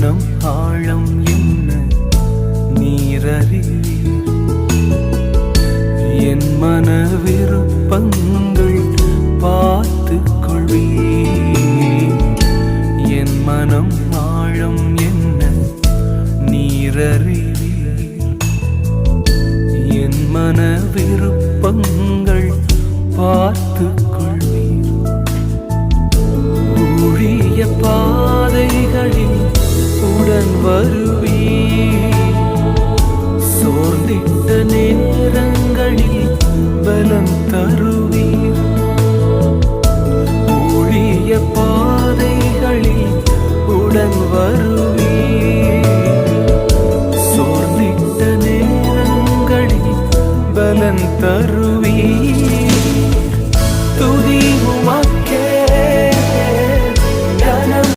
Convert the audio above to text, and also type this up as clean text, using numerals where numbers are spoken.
மனம் ஆழம் என்ன நீரறிவீர். என் மன விருப்பங்கள் பார்த்து கொள்வீர். என் மனம் ஆழம் என்ன நீரறிவீர். என் மன விருப்பங்கள் பார்த்து கொள்வீர். ஊழிய பாதைகளில் உடன் வருவீர். சோர்ந்திட்ட நேரங்களில் பலம் தருவீர். ஊழிய பாதைகளில் உடன்